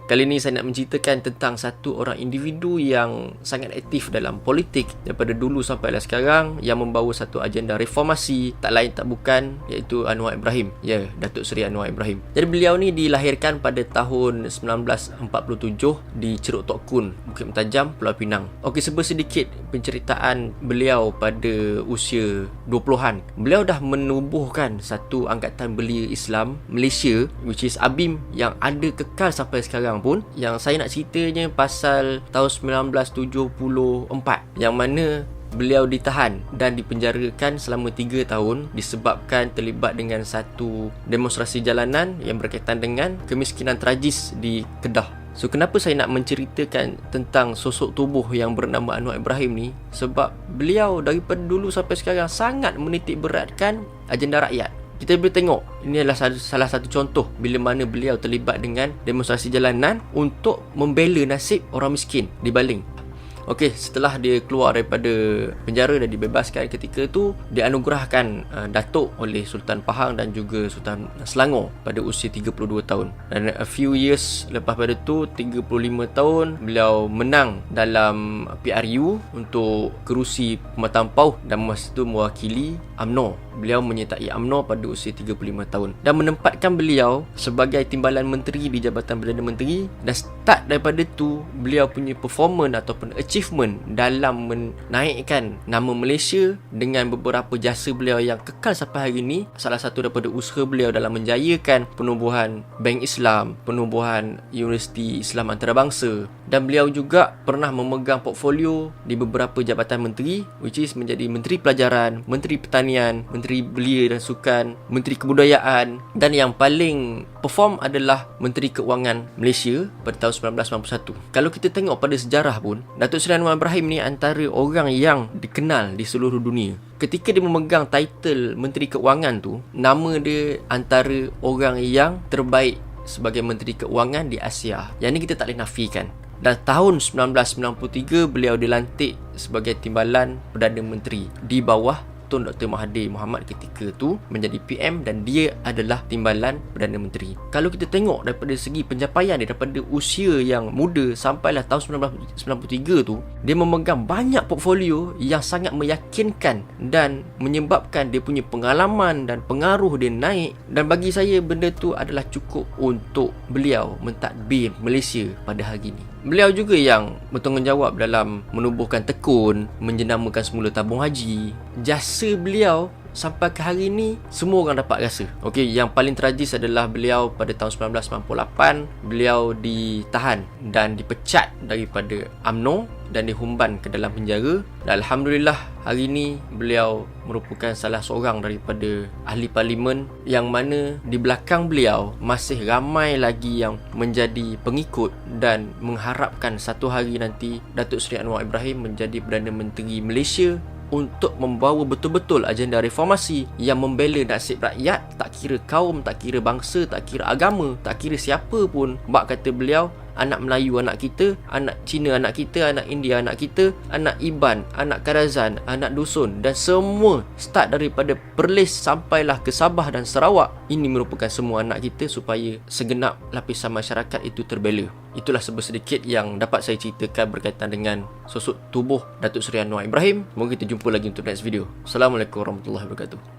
Kali ini saya nak menceritakan tentang satu orang individu yang sangat aktif dalam politik daripada dulu sampai sekarang, yang membawa satu agenda reformasi, tak lain tak bukan iaitu Anwar Ibrahim. Ya, Datuk Seri Anwar Ibrahim. Jadi beliau ni dilahirkan pada tahun 1947 di Ceruk Tok Kun, Bukit Mentajam, Pulau Pinang. Okey, sedikit penceritaan beliau pada usia 20-an. Beliau dah menubuhkan satu angkatan belia Islam Malaysia, which is ABIM, yang ada kekal sampai sekarang pun. Yang saya nak ceritanya pasal tahun 1974, yang mana beliau ditahan dan dipenjarakan selama 3 tahun disebabkan terlibat dengan satu demonstrasi jalanan yang berkaitan dengan kemiskinan tragis di Kedah. So, kenapa saya nak menceritakan tentang sosok tubuh yang bernama Anwar Ibrahim ni? Sebab beliau daripada dulu sampai sekarang sangat menitik beratkan agenda rakyat. Kita boleh tengok, ini adalah salah satu contoh bila mana beliau terlibat dengan demonstrasi jalanan untuk membela nasib orang miskin di Baling. Okey, setelah dia keluar daripada penjara dan dibebaskan, ketika tu dianugerahkan datuk oleh Sultan Pahang dan juga Sultan Selangor pada usia 32 tahun. Dan a few years lepas pada tu, 35 tahun, beliau menang dalam PRU untuk kerusi Pematang Pauh dan masa itu mewakili UMNO. Beliau menyertai UMNO pada usia 35 tahun dan menempatkan beliau sebagai timbalan menteri di Jabatan Perdana Menteri. Dan start daripada tu, beliau punya performance ataupun achievement dalam menaikkan nama Malaysia dengan beberapa jasa beliau yang kekal sampai hari ini. Salah satu daripada usaha beliau dalam menjayakan penubuhan Bank Islam, penubuhan Universiti Islam Antarabangsa, dan beliau juga pernah memegang portfolio di beberapa jabatan menteri, which is menjadi Menteri Pelajaran, Menteri Pertanian, Menteri Belia dan Sukan, Menteri Kebudayaan, dan yang paling perform adalah Menteri Keuangan Malaysia pada tahun 1991. Kalau kita tengok pada sejarah pun, Datuk Seri Anwar Ibrahim ni antara orang yang dikenal di seluruh dunia. Ketika dia memegang title Menteri Keuangan tu, nama dia antara orang yang terbaik sebagai Menteri Keuangan di Asia. Yang ni kita tak boleh nafikan. Dan tahun 1993 beliau dilantik sebagai timbalan Perdana Menteri di bawah Tun Dr. Mahathir Mohamad ketika tu menjadi PM, dan dia adalah timbalan Perdana Menteri. Kalau kita tengok daripada segi pencapaian dia daripada usia yang muda sampailah tahun 1993 tu, dia memegang banyak portfolio yang sangat meyakinkan dan menyebabkan dia punya pengalaman dan pengaruh dia naik. Dan bagi saya benda tu adalah cukup untuk beliau mentadbir Malaysia pada hari ini. Beliau juga yang bertanggungjawab dalam menubuhkan tekun, menjenamakan semula tabung haji. Jasa beliau sampai ke hari ini semua orang dapat rasa. Okey, yang paling tragis adalah beliau pada tahun 1998 beliau ditahan dan dipecat daripada UMNO dan dihumban ke dalam penjara. Dan alhamdulillah hari ini beliau merupakan salah seorang daripada ahli parlimen, yang mana di belakang beliau masih ramai lagi yang menjadi pengikut dan mengharapkan satu hari nanti Datuk Seri Anwar Ibrahim menjadi Perdana Menteri Malaysia untuk membawa betul-betul agenda reformasi yang membela nasib rakyat, tak kira kaum, tak kira bangsa, tak kira agama, tak kira siapa pun. Bak kata beliau, anak Melayu anak kita, anak Cina anak kita, anak India anak kita, anak Iban, anak Karazan, anak Dusun, dan semua start daripada Perlis sampailah ke Sabah dan Sarawak. Ini merupakan semua anak kita supaya segenap lapisan masyarakat itu terbela. Itulah sedikit yang dapat saya ceritakan berkaitan dengan sosok tubuh Datuk Seri Anwar Ibrahim. Semoga kita jumpa lagi untuk next video. Assalamualaikum warahmatullahi wabarakatuh.